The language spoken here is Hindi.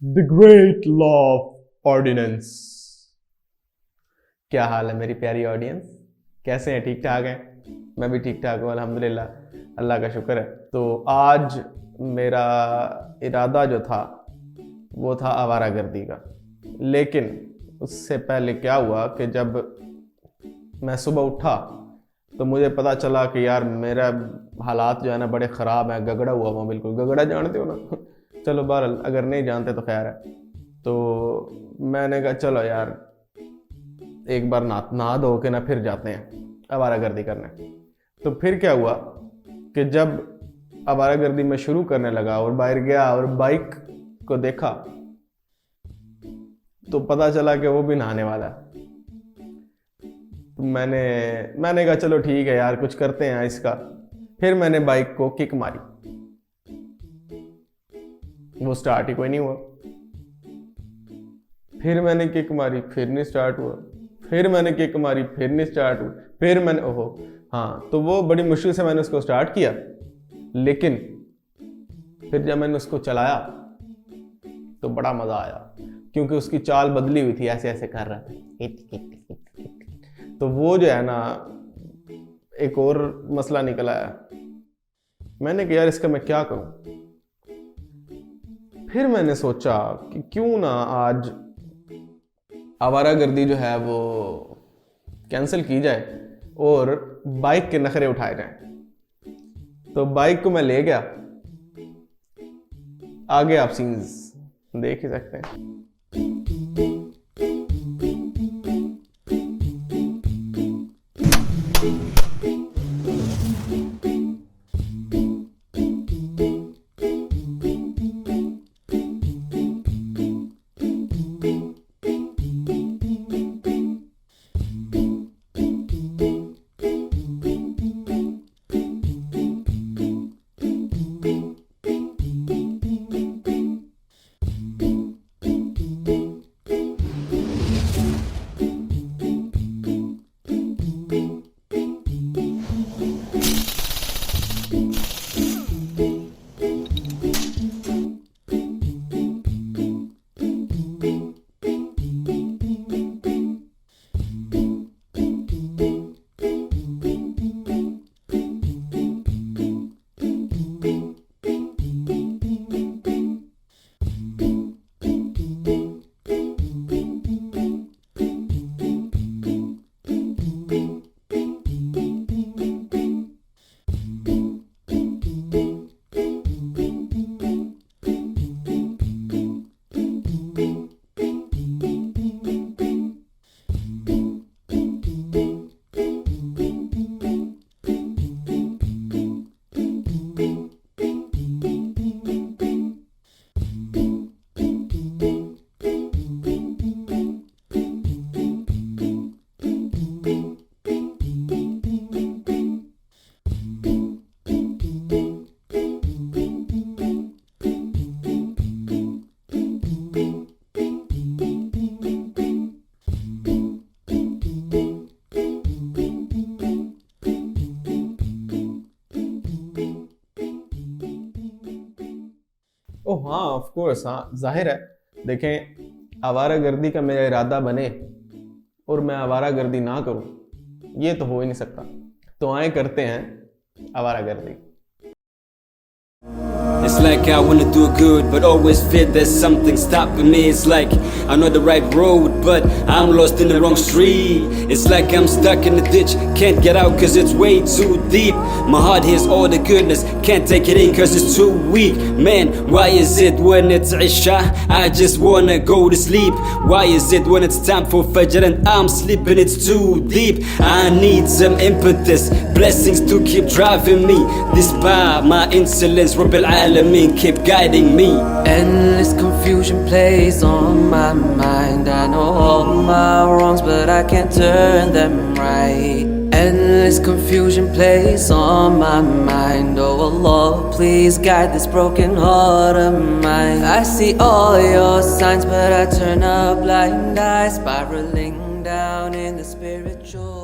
The great law of ordinance. क्या हाल है मेरी प्यारी ऑडियंस, कैसे हैं? ठीक ठाक हैं? मैं भी ठीक ठाक हूँ अल्हम्दुलिल्लाह, अल्लाह का शुक्र है। तो आज मेरा इरादा जो था वो था आवारागर्दी का, लेकिन उससे पहले क्या हुआ कि जब मैं सुबह उठा तो मुझे पता चला कि यार मेरा हालात जो है ना बड़े ख़राब हैं, गगड़ा हुआ हुआ, बिल्कुल गगड़ा जानते हो ना चलो बहरहाल अगर नहीं जानते तो खैर है। तो मैंने कहा चलो यार एक बार नहा धो के ना फिर जाते हैं आवारागर्दी करने। तो फिर क्या हुआ कि जब आवारागर्दी में शुरू करने लगा और बाहर गया और बाइक को देखा तो पता चला कि वो भी नहाने वाला है। तो मैंने कहा चलो ठीक है यार कुछ करते हैं इसका। फिर मैंने बाइक को किक मारी, वो स्टार्ट ही कोई नहीं हुआ। फिर मैंने किक मारी, फिर नहीं स्टार्ट हुआ। फिर मैंने किक मारी, फिर नहीं स्टार्ट हुआ। फिर मैंने ओहो हाँ, तो वो बड़ी मुश्किल से मैंने उसको स्टार्ट किया, लेकिन फिर जब मैंने उसको चलाया तो बड़ा मज़ा आया, क्योंकि उसकी चाल बदली हुई थी, ऐसे ऐसे कर रहा था। तो वो जो है ना एक और मसला निकल आया। मैंने कहा यार इसका मैं क्या करूं। फिर मैंने सोचा कि क्यों ना आज आवारागर्दी जो है वो कैंसिल की जाए और बाइक के नखरे उठाए जाएं। तो बाइक को मैं ले गया, आगे आप सीन्स देख ही सकते हैं। ओह हाँ ऑफ कोर्स, हाँ जाहिर है। देखें आवारागर्दी का मेरा इरादा बने और मैं आवारागर्दी ना करूं, ये तो हो ही नहीं सकता। तो आए करते हैं आवारागर्दी। It's like I wanna do good, but always fear there's something stopping me. It's like I know the right road, but I'm lost in the wrong street. It's like I'm stuck in the ditch, can't get out cause it's way too deep. My heart hears all the goodness, can't take it in cause it's too weak. Man, why is it when it's Isha, I just wanna go to sleep? Why is it when it's time for Fajr and I'm sleeping, it's too deep? I need some impetus, blessings to keep driving me. Despite my insolence, Rabbil Alameen, keep guiding me. Endless confusion plays on my mind. I know all my wrongs, but I can't turn them right. Endless confusion plays on my mind. Oh Allah, please guide this broken heart of mine. I see all your signs, but I turn a blind eye, spiraling down in the spiritual